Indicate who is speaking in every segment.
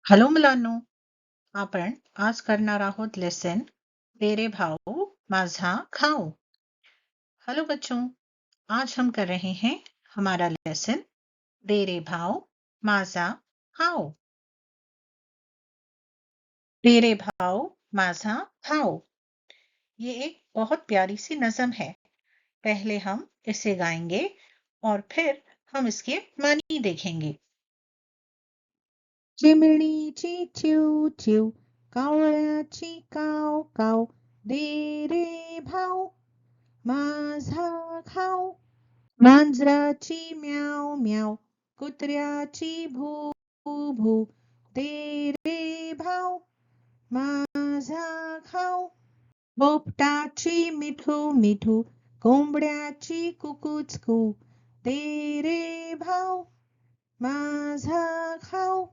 Speaker 1: Hello मुलांनो, आपण आज करणार आहोत लेसन दे रे भाऊ माझा खाओ। हेलो बच्चों, आज हम कर रहे हैं हमारा लेसन दे रे भाऊ माझा खाओ। दे रे भाऊ माझा खाओ, ये एक बहुत प्यारी सी नज़म है। पहले हम इसे गाएंगे और फिर हम इसके मानी देखेंगे। चिमणीची चिव चिव, कावळ्याची काव काव, दे रे भाऊ माझा खाऊ। मांजराची म्याव म्याव, कुत्र्याची भू भू, दे रे भाऊ माझा खाऊ। पोपटाची मिठू मिठू, कोंबड्याची कुकुचकू, दे रे भाऊ माझा खाऊ।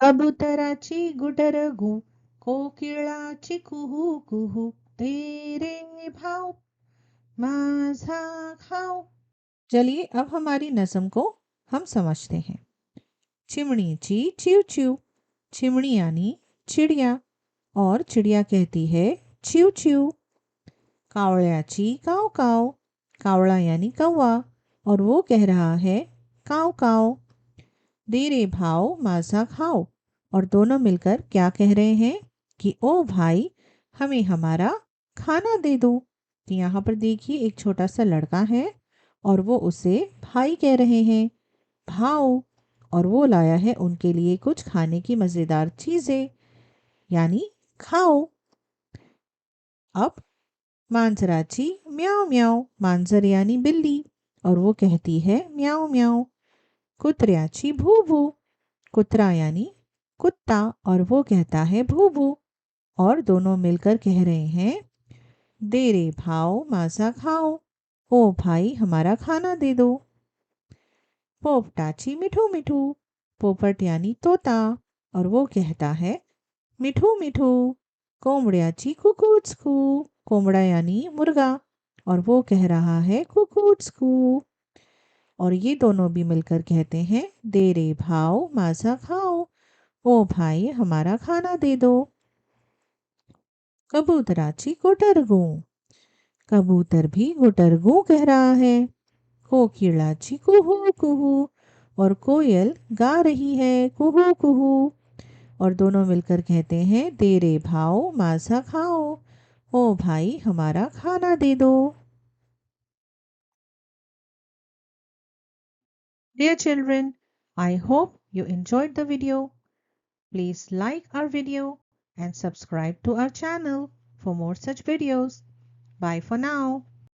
Speaker 1: कबुतराची गुटरगू, कोकिळाची कुहू कुहू, दे रे भाऊ माझा खाओ। चलिए अब हमारी नज़म को हम समझते हैं। चिमणीची चिव चिव, चिमणी यानी चिड़िया, और चिड़िया कहती है चिव चिव। कावड़ियाची काव काव, कावड़ा यानी कौवा, और वो कह रहा है काव काव। दे रे भाव माझा खाओ, और दोनों मिलकर क्या कह रहे हैं कि ओ भाई हमें हमारा खाना दे दो। तो यहाँ पर देखिए एक छोटा सा लड़का है और वो उसे भाई कह रहे हैं, भाव, और वो लाया है उनके लिए कुछ खाने की मज़ेदार चीज़ें, यानी खाओ। अब मांजराची म्याओ म्याओ, मांजर यानी बिल्ली, और वो कहती है म्याओ म्याओ। कुत्र्याची भू भू, कुतरा यानी कुत्ता, और वो कहता है भू भू, और दोनों मिलकर कह रहे हैं दे रे भाओ माझा खाओ, ओ भाई हमारा खाना दे दो। पोपटाची मिठू मिठू, पोपट यानी तोता, और वो कहता है मिठू मिठू। कोंबड्याची कुकूचकू, कोंबड़ा यानी मुर्गा, और वो कह रहा है कुकूचकू, और ये दोनों भी मिलकर कहते हैं दे रे भाओ माझा खाओ, ओ भाई हमारा खाना दे दो। कबूतराची गुटरगू, कबूतर भी गुटरगू कह रहा है। कोकिलाची कुहू कुहू, और कोयल गा रही है कुहू कुहू, और दोनों मिलकर कहते हैं दे रे भाओ माझा खाओ, ओ भाई हमारा खाना दे दो। Dear children, I hope you enjoyed the video. Please like our video and subscribe to our channel for more such videos. Bye for now.